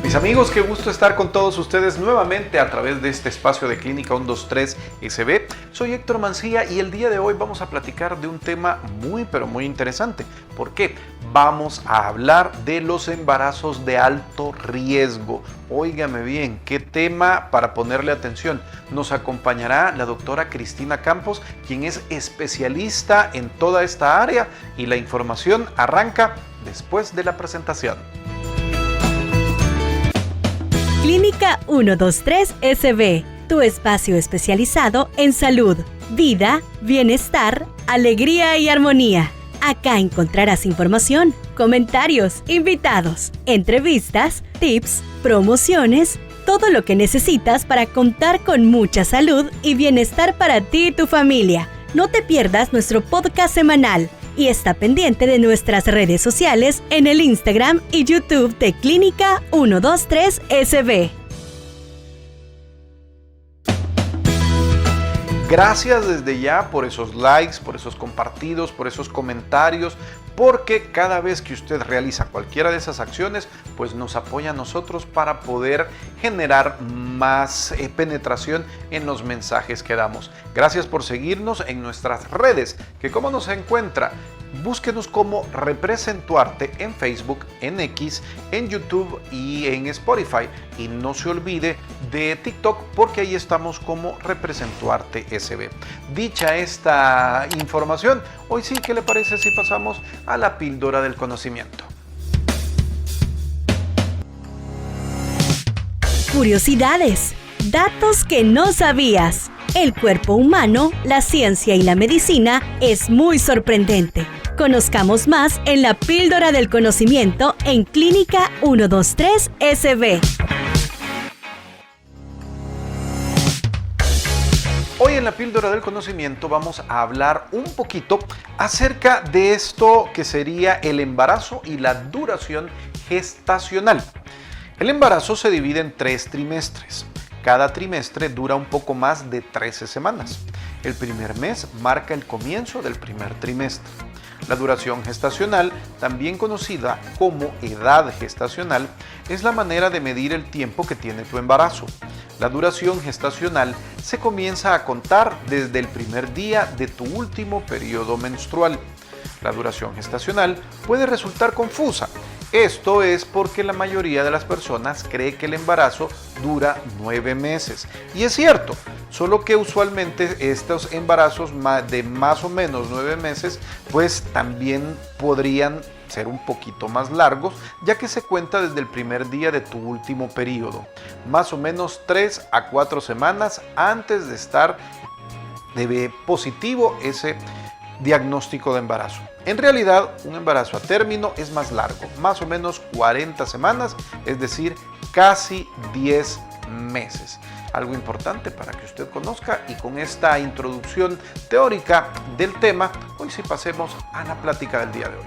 Mis amigos, qué gusto estar con todos ustedes nuevamente a través de este espacio de Clínica 123 SB. Soy Héctor Mancilla y el día de hoy vamos a platicar de un tema muy interesante. ¿Por qué? Vamos a hablar de los embarazos de alto riesgo. Óigame bien, qué tema para ponerle atención. Nos acompañará la doctora Cristina Campos, quien es especialista en toda esta área, y la información arranca después de la presentación. Clínica 123 SB, tu espacio especializado en salud, vida, bienestar, alegría y armonía. Acá encontrarás información, comentarios, invitados, entrevistas, tips, promociones, todo lo que necesitas para contar con mucha salud y bienestar para ti y tu familia. No te pierdas nuestro podcast semanal y está pendiente de nuestras redes sociales en el Instagram y YouTube de Clínica 123 SB. Gracias desde ya por esos likes, por esos compartidos, por esos comentarios, porque cada vez que usted realiza cualquiera de esas acciones, pues nos apoya a nosotros para poder generar más penetración en los mensajes que damos. Gracias por seguirnos en nuestras redes, que ¿cómo nos encuentra? Búsquenos como Representuarte en Facebook, en X, en YouTube y en Spotify. Y no se olvide de TikTok, porque ahí estamos como Representuarte SB. Dicha esta información, hoy sí, ¿qué le parece si pasamos a la píldora del conocimiento? Curiosidades, datos que no sabías. El cuerpo humano, la ciencia y la medicina es muy sorprendente. Conozcamos más en la píldora del conocimiento en Clínica 123 SB. Hoy en la píldora del conocimiento vamos a hablar un poquito acerca de esto que sería el embarazo y la duración gestacional. El embarazo se divide en 3 trimestres. Cada trimestre dura un poco más de 13 semanas. El primer mes marca el comienzo del primer trimestre. La duración gestacional, también conocida como edad gestacional, es la manera de medir el tiempo que tiene tu embarazo. La duración gestacional se comienza a contar desde el primer día de tu último periodo menstrual. La duración gestacional puede resultar confusa. Esto es porque la mayoría de las personas cree que el embarazo dura 9 meses. Y es cierto, solo que usualmente estos embarazos de más o menos 9 meses, pues también podrían ser un poquito más largos, ya que se cuenta desde el primer día de tu último periodo, más o menos 3 a 4 semanas antes de estar positivo ese diagnóstico de embarazo. En realidad, un embarazo a término es más largo, más o menos 40 semanas, es decir, casi 10 meses. Algo importante para que usted conozca, y con esta introducción teórica del tema, hoy sí pasemos a la plática del día de hoy.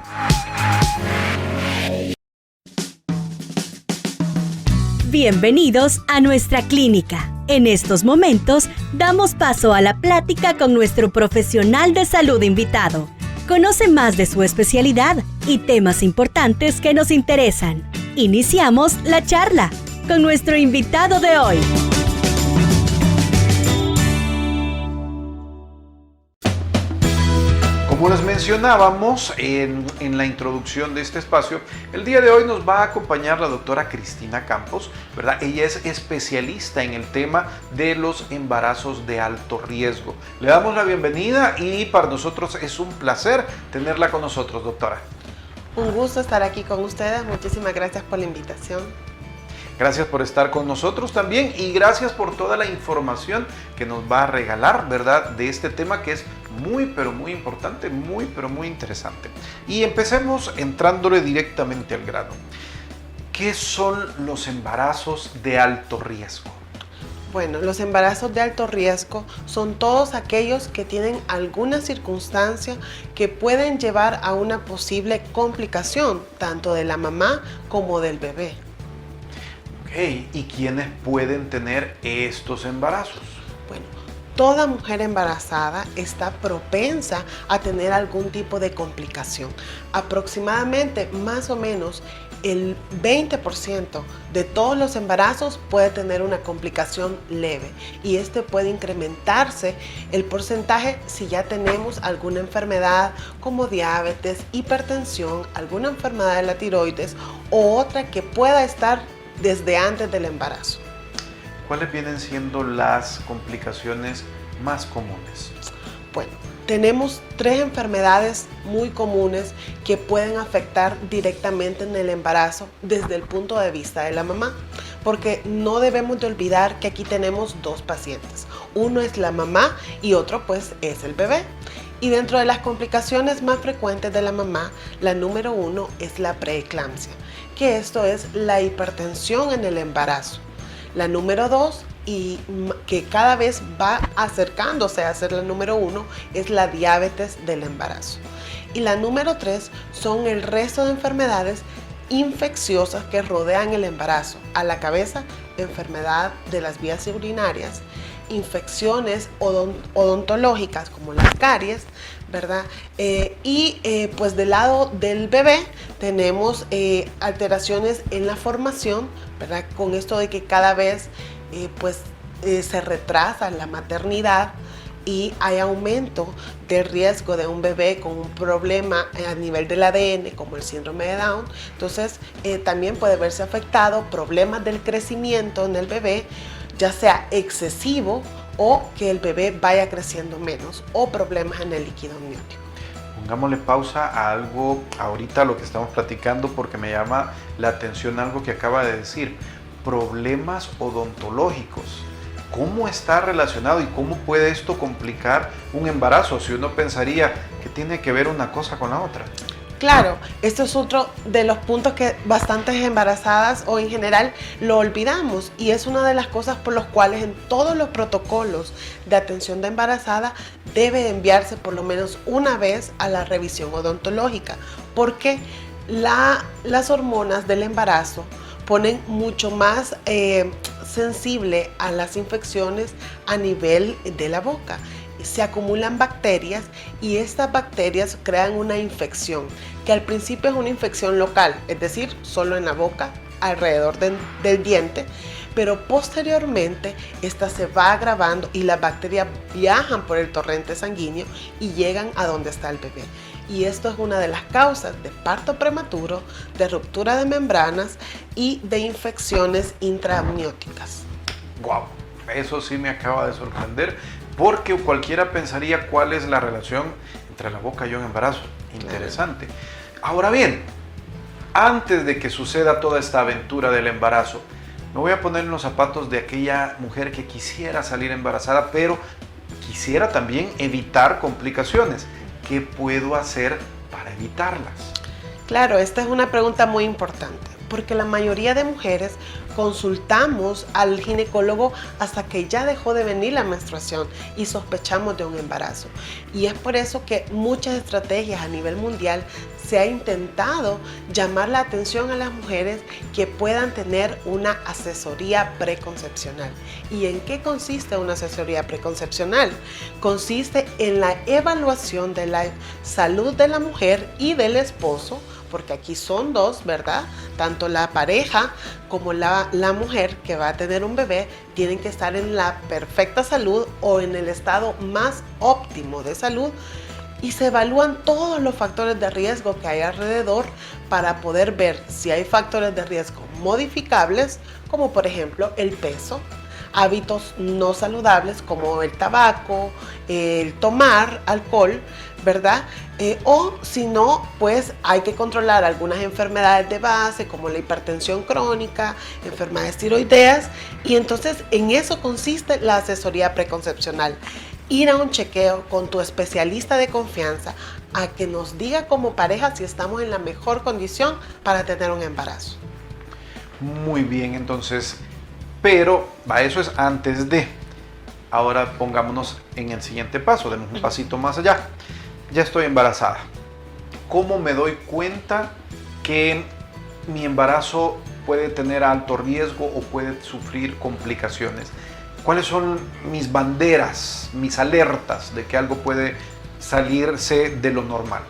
Bienvenidos a nuestra clínica. En estos momentos, damos paso a la plática con nuestro profesional de salud invitado. Conoce más de su especialidad y temas importantes que nos interesan. Iniciamos la charla con nuestro invitado de hoy. Como les mencionábamos en la introducción de este espacio, el día de hoy nos va a acompañar la doctora Cristina Campos, ¿verdad? Ella es especialista en el tema de los embarazos de alto riesgo. Le damos la bienvenida y para nosotros es un placer tenerla con nosotros, doctora. Un gusto estar aquí con ustedes. Muchísimas gracias por la invitación. Gracias por estar con nosotros también y gracias por toda la información que nos va a regalar, ¿verdad? De este tema que es muy importante, muy interesante. Y empecemos entrándole directamente al grano. ¿Qué son los embarazos de alto riesgo? Bueno, los embarazos de alto riesgo son todos aquellos que tienen alguna circunstancia que pueden llevar a una posible complicación, tanto de la mamá como del bebé. ¿Y quiénes pueden tener estos embarazos? Bueno, toda mujer embarazada está propensa a tener algún tipo de complicación. Aproximadamente, más o menos, el 20% de todos los embarazos puede tener una complicación leve y este puede incrementarse el porcentaje si ya tenemos alguna enfermedad como diabetes, hipertensión, alguna enfermedad de la tiroides o otra que pueda estar desde antes del embarazo. ¿Cuáles vienen siendo las complicaciones más comunes? Bueno, tenemos 3 enfermedades muy comunes que pueden afectar directamente en el embarazo desde el punto de vista de la mamá, porque no debemos de olvidar que aquí tenemos 2 pacientes. Uno es la mamá y otro pues es el bebé. Y dentro de las complicaciones más frecuentes de la mamá, la número 1 es la preeclampsia, que esto es la hipertensión en el embarazo. La número 2, y que cada vez va acercándose a ser la número 1, es la diabetes del embarazo. Y la número 3 son el resto de enfermedades infecciosas que rodean el embarazo. A la cabeza, enfermedad de las vías urinarias, infecciones odontológicas como las caries, ¿verdad? Pues del lado del bebé tenemos alteraciones en la formación, ¿verdad? Con esto de que cada vez se retrasa la maternidad y hay aumento de riesgo de un bebé con un problema a nivel del ADN como el síndrome de Down. Entonces también puede verse afectado problemas del crecimiento en el bebé, ya sea excesivo o que el bebé vaya creciendo menos o problemas en el líquido amniótico. Pongámosle pausa a algo ahorita, lo que estamos platicando, porque me llama la atención algo que acaba de decir, problemas odontológicos. ¿Cómo está relacionado y cómo puede esto complicar un embarazo si uno pensaría que tiene que ver una cosa con la otra? Claro, esto es otro de los puntos que bastantes embarazadas o en general lo olvidamos y es una de las cosas por las cuales en todos los protocolos de atención de embarazada debe enviarse por lo menos una vez a la revisión odontológica, porque las hormonas del embarazo ponen mucho más sensible a las infecciones a nivel de la boca. Se acumulan bacterias y estas bacterias crean una infección que al principio es una infección local, es decir, solo en la boca, alrededor del diente, pero posteriormente esta se va agravando y las bacterias viajan por el torrente sanguíneo y llegan a donde está el bebé. Y esto es una de las causas de parto prematuro, de ruptura de membranas y de infecciones intraamnióticas. ¡Wow! Eso sí me acaba de sorprender, porque cualquiera pensaría cuál es la relación entre la boca y un embarazo. Interesante. Claro. Ahora bien, antes de que suceda toda esta aventura del embarazo, me voy a poner en los zapatos de aquella mujer que quisiera salir embarazada, pero quisiera también evitar complicaciones. ¿Qué puedo hacer para evitarlas? Claro, esta es una pregunta muy importante, porque la mayoría de mujeres consultamos al ginecólogo hasta que ya dejó de venir la menstruación y sospechamos de un embarazo. Y es por eso que muchas estrategias a nivel mundial se ha intentado llamar la atención a las mujeres que puedan tener una asesoría preconcepcional. ¿Y en qué consiste una asesoría preconcepcional? Consiste en la evaluación de la salud de la mujer y del esposo, porque aquí son dos, ¿verdad? Tanto la pareja como la mujer que va a tener un bebé tienen que estar en la perfecta salud o en el estado más óptimo de salud y se evalúan todos los factores de riesgo que hay alrededor para poder ver si hay factores de riesgo modificables, como por ejemplo el peso, hábitos no saludables como el tabaco, el tomar alcohol, ¿verdad? O si no, pues hay que controlar algunas enfermedades de base como la hipertensión crónica, enfermedades tiroideas, y entonces en eso consiste la asesoría preconcepcional. Ir a un chequeo con tu especialista de confianza a que nos diga como pareja si estamos en la mejor condición para tener un embarazo. Muy bien, entonces, pero eso es antes de. Ahora pongámonos en el siguiente paso, demos un pasito más allá. Ya estoy embarazada. ¿Cómo me doy cuenta que mi embarazo puede tener alto riesgo o puede sufrir complicaciones? ¿Cuáles son mis banderas, mis alertas de que algo puede salirse de lo normal?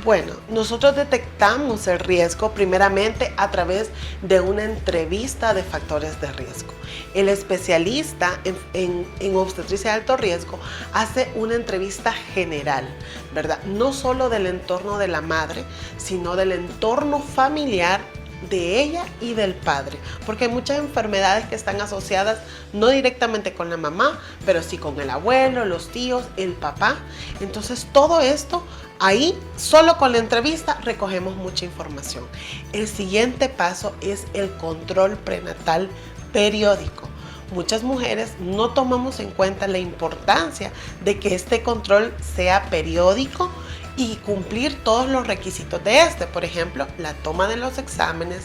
Bueno, nosotros detectamos el riesgo primeramente a través de una entrevista de factores de riesgo. El especialista en obstetricia de alto riesgo hace una entrevista general, ¿verdad? No solo del entorno de la madre, sino del entorno familiar de ella y del padre, porque hay muchas enfermedades que están asociadas no directamente con la mamá, pero sí con el abuelo, los tíos, el papá. Entonces todo esto, ahí solo con la entrevista recogemos mucha información. El siguiente paso es el control prenatal periódico. Muchas mujeres no tomamos en cuenta la importancia de que este control sea periódico y cumplir todos los requisitos de este. Por ejemplo, la toma de los exámenes,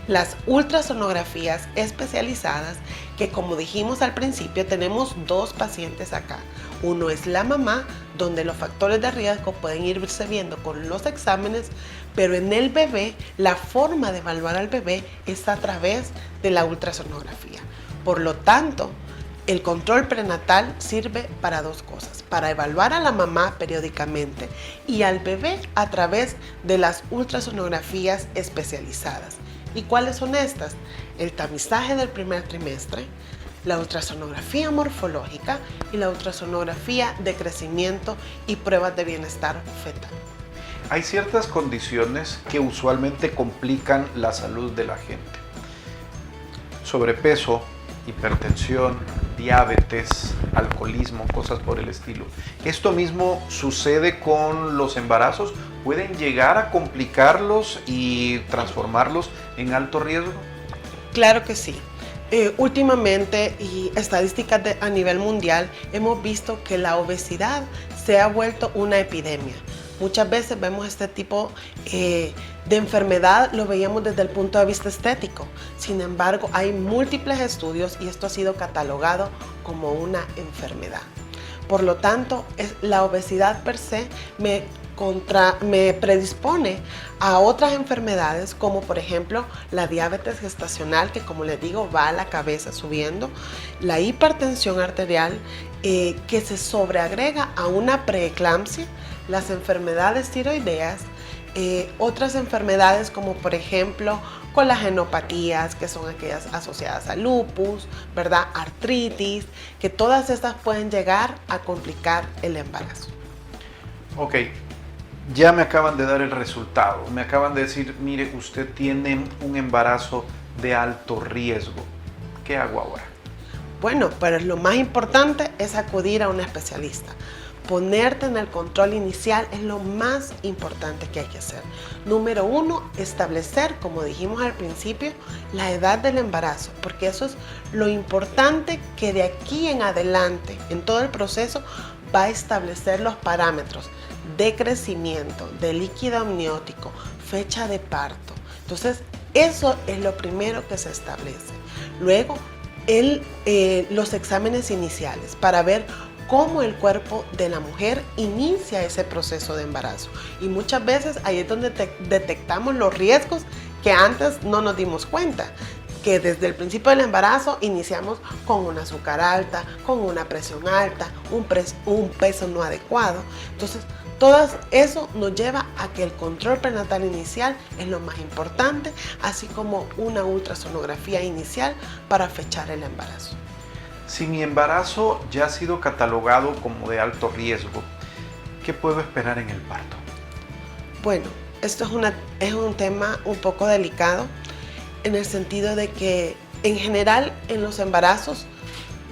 las ultrasonografías especializadas, que como dijimos al principio, tenemos dos pacientes acá. Uno es la mamá, donde los factores de riesgo pueden irse viendo con los exámenes, pero en el bebé, la forma de evaluar al bebé es a través de la ultrasonografía. Por lo tanto, el control prenatal sirve para dos cosas: para evaluar a la mamá periódicamente y al bebé a través de las ultrasonografías especializadas. ¿Y cuáles son estas? El tamizaje del primer trimestre, la ultrasonografía morfológica y la ultrasonografía de crecimiento y pruebas de bienestar fetal. Hay ciertas condiciones que usualmente complican la salud de la gente. Sobrepeso, hipertensión, diabetes, alcoholismo, cosas por el estilo. ¿Esto mismo sucede con los embarazos? ¿Pueden llegar a complicarlos y transformarlos en alto riesgo? Claro que sí. Últimamente, y estadísticas a nivel mundial, hemos visto que la obesidad se ha vuelto una epidemia. Muchas veces vemos este tipo de enfermedad, lo veíamos desde el punto de vista estético. Sin embargo, hay múltiples estudios y esto ha sido catalogado como una enfermedad. Por lo tanto, la obesidad per se me predispone a otras enfermedades, como por ejemplo la diabetes gestacional, que como les digo va a la cabeza subiendo, la hipertensión arterial, que se sobreagrega a una preeclampsia, las enfermedades tiroideas, otras enfermedades como por ejemplo colagenopatías, que son aquellas asociadas a lupus, ¿verdad? Artritis, que todas estas pueden llegar a complicar el embarazo. Ok, ya me acaban de dar el resultado, me acaban de decir, mire, usted tiene un embarazo de alto riesgo. ¿Qué hago ahora? Bueno, pero lo más importante es acudir a un especialista. Ponerte en el control inicial es lo más importante que hay que hacer. Número 1, establecer, como dijimos al principio, la edad del embarazo, porque eso es lo importante, que de aquí en adelante, en todo el proceso, va a establecer los parámetros de crecimiento, de líquido amniótico, fecha de parto. Entonces, eso es lo primero que se establece. Luego, los exámenes iniciales para ver cómo el cuerpo de la mujer inicia ese proceso de embarazo. Y muchas veces ahí es donde detectamos los riesgos que antes no nos dimos cuenta. Que desde el principio del embarazo iniciamos con un azúcar alta, con una presión alta, un peso no adecuado. Entonces, todo eso nos lleva a que el control prenatal inicial es lo más importante, así como una ultrasonografía inicial para fechar el embarazo. Si mi embarazo ya ha sido catalogado como de alto riesgo, ¿qué puedo esperar en el parto? Bueno, esto es un tema un poco delicado, en el sentido de que en general en los embarazos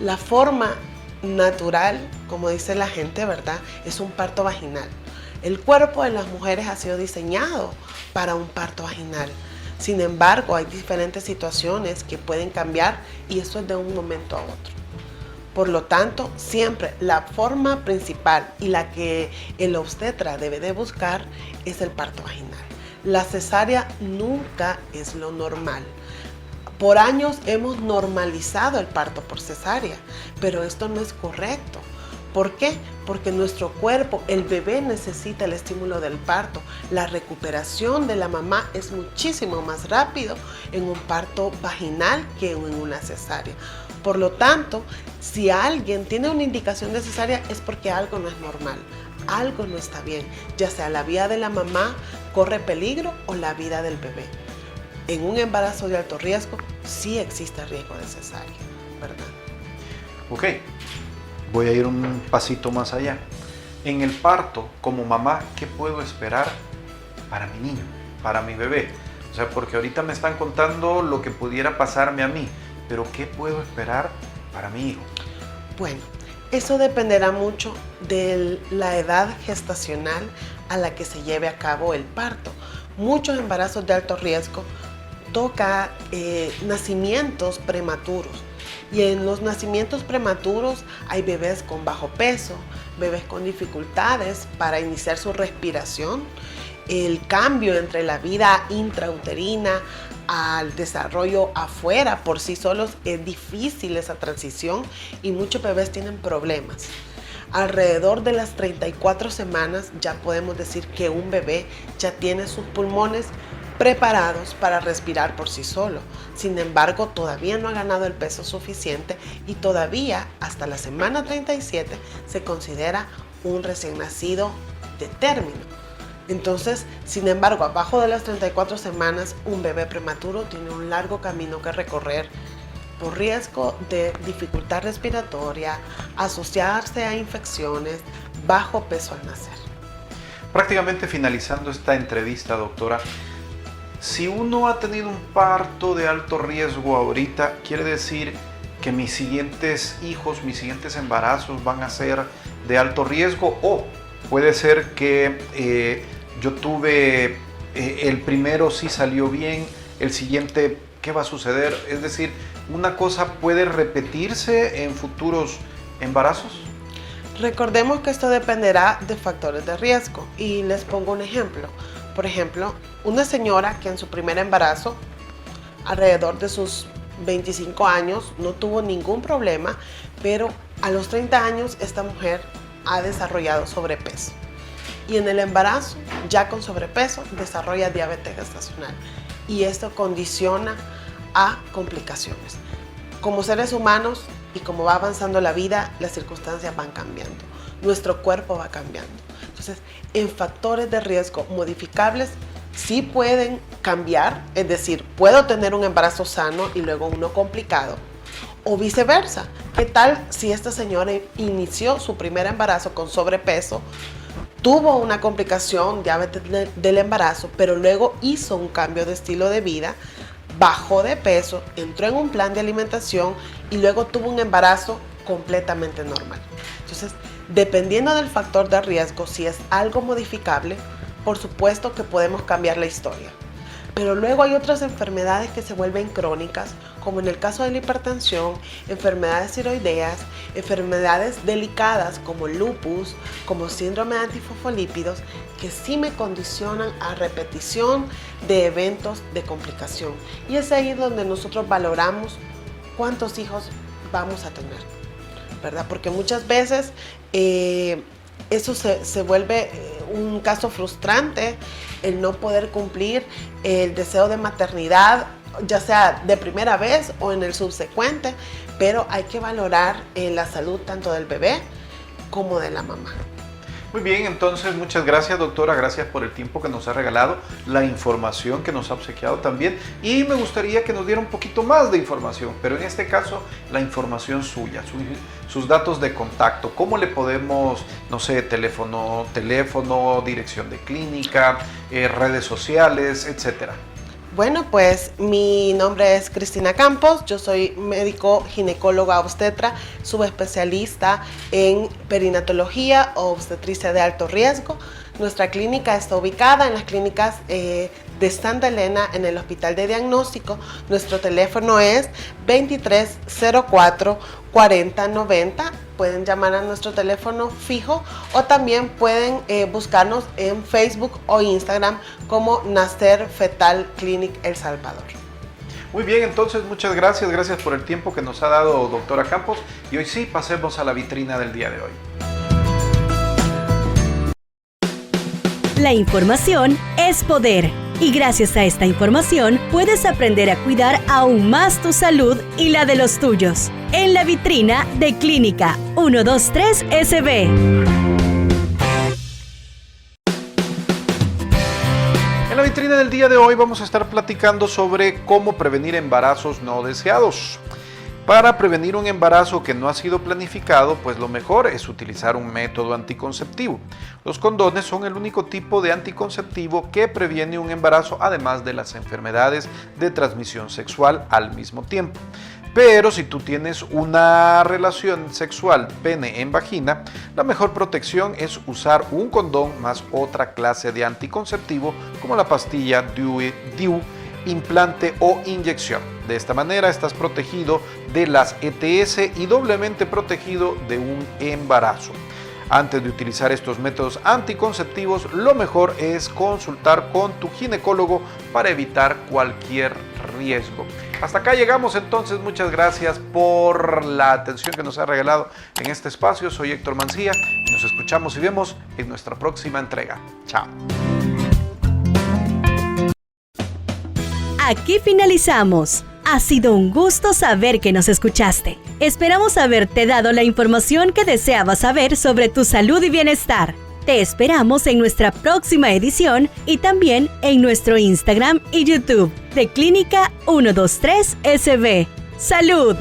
la forma natural, como dice la gente, ¿verdad?, es un parto vaginal. El cuerpo de las mujeres ha sido diseñado para un parto vaginal. Sin embargo, hay diferentes situaciones que pueden cambiar y eso es de un momento a otro. Por lo tanto, siempre la forma principal y la que el obstetra debe de buscar es el parto vaginal. La cesárea nunca es lo normal. Por años hemos normalizado el parto por cesárea, pero esto no es correcto. ¿Por qué? Porque nuestro cuerpo, el bebé necesita el estímulo del parto. La recuperación de la mamá es muchísimo más rápido en un parto vaginal que en una cesárea. Por lo tanto, si alguien tiene una indicación de cesárea es porque algo no es normal. algo no está bien, ya sea la vida de la mamá corre peligro o la vida del bebé. En un embarazo de alto riesgo sí existe riesgo de cesárea, ¿verdad? Ok, voy a ir un pasito más allá. En el parto, como mamá, ¿qué puedo esperar para mi niño, para mi bebé? O sea, porque ahorita me están contando lo que pudiera pasarme a mí, pero ¿qué puedo esperar para mi hijo? Bueno, eso dependerá mucho de la edad gestacional a la que se lleve a cabo el parto. Muchos embarazos de alto riesgo toca nacimientos prematuros. Y en los nacimientos prematuros hay bebés con bajo peso, bebés con dificultades para iniciar su respiración. El cambio entre la vida intrauterina al desarrollo afuera por sí solos es difícil esa transición y muchos bebés tienen problemas. Alrededor de las 34 semanas ya podemos decir que un bebé ya tiene sus pulmones preparados para respirar por sí solo. Sin embargo, todavía no ha ganado el peso suficiente y todavía hasta la semana 37 se considera un recién nacido de término. Entonces, sin embargo, abajo de las 34 semanas, un bebé prematuro tiene un largo camino que recorrer por riesgo de dificultad respiratoria, asociarse a infecciones, bajo peso al nacer. Prácticamente finalizando esta entrevista, doctora, si uno ha tenido un parto de alto riesgo ahorita, quiere decir que mis siguientes hijos, mis siguientes embarazos van a ser de alto riesgo, o puede ser que yo tuve el primero sí salió bien, el siguiente, ¿qué va a suceder? Es decir, ¿una cosa puede repetirse en futuros embarazos? Recordemos que esto dependerá de factores de riesgo y les pongo un ejemplo. Por ejemplo, una señora que en su primer embarazo, alrededor de sus 25 años, no tuvo ningún problema, pero a los 30 años esta mujer ha desarrollado sobrepeso. Y en el embarazo, ya con sobrepeso, desarrolla diabetes gestacional. Y esto condiciona a complicaciones. Como seres humanos y como va avanzando la vida, las circunstancias van cambiando. Nuestro cuerpo va cambiando. Entonces, en factores de riesgo modificables sí pueden cambiar, es decir, puedo tener un embarazo sano y luego uno complicado, o viceversa. ¿Qué tal si esta señora inició su primer embarazo con sobrepeso, tuvo una complicación, diabetes del embarazo, pero luego hizo un cambio de estilo de vida, bajó de peso, entró en un plan de alimentación y luego tuvo un embarazo completamente normal? Entonces, dependiendo del factor de riesgo, si es algo modificable, por supuesto que podemos cambiar la historia. Pero luego hay otras enfermedades que se vuelven crónicas, como en el caso de la hipertensión, enfermedades tiroideas, enfermedades delicadas como lupus, como síndrome de antifosfolípidos, que sí me condicionan a repetición de eventos de complicación. Y es ahí donde nosotros valoramos cuántos hijos vamos a tener, ¿verdad? Porque muchas veces eso se vuelve un caso frustrante, el no poder cumplir el deseo de maternidad, ya sea de primera vez o en el subsecuente, pero hay que valorar la salud tanto del bebé como de la mamá. Muy bien, entonces muchas gracias, doctora, gracias por el tiempo que nos ha regalado, la información que nos ha obsequiado también, y me gustaría que nos diera un poquito más de información, pero en este caso la información suya, sus datos de contacto, cómo le podemos, no sé, teléfono, dirección de clínica, redes sociales, etcétera. Bueno, pues mi nombre es Cristina Campos, yo soy médico ginecóloga obstetra, subespecialista en perinatología o obstetricia de alto riesgo. Nuestra clínica está ubicada en las clínicas de Santa Elena en el Hospital de Diagnóstico. Nuestro teléfono es 2304-4090. Pueden llamar a nuestro teléfono fijo o también pueden buscarnos en Facebook o Instagram como Nacer Fetal Clinic El Salvador. Muy bien, entonces muchas gracias por el tiempo que nos ha dado doctora Campos, y hoy sí pasemos a la vitrina del día de hoy. La información es poder. Y gracias a esta información puedes aprender a cuidar aún más tu salud y la de los tuyos. En la vitrina de Clínica 123 SB. Karina, del día de hoy vamos a estar platicando sobre cómo prevenir embarazos no deseados. Para prevenir un embarazo que no ha sido planificado, pues lo mejor es utilizar un método anticonceptivo. Los condones son el único tipo de anticonceptivo que previene un embarazo, además de las enfermedades de transmisión sexual al mismo tiempo. Pero si tú tienes una relación sexual pene en vagina, la mejor protección es usar un condón más otra clase de anticonceptivo como la pastilla DIU, implante o inyección. De esta manera estás protegido de las ETS y doblemente protegido de un embarazo. Antes de utilizar estos métodos anticonceptivos, lo mejor es consultar con tu ginecólogo para evitar cualquier riesgo. Hasta acá llegamos entonces, muchas gracias por la atención que nos ha regalado en este espacio. Soy Héctor Mancilla y nos escuchamos y vemos en nuestra próxima entrega. Chao. Aquí finalizamos. Ha sido un gusto saber que nos escuchaste. Esperamos haberte dado la información que deseabas saber sobre tu salud y bienestar. Te esperamos en nuestra próxima edición y también en nuestro Instagram y YouTube de Clínica 123 SB. ¡Salud!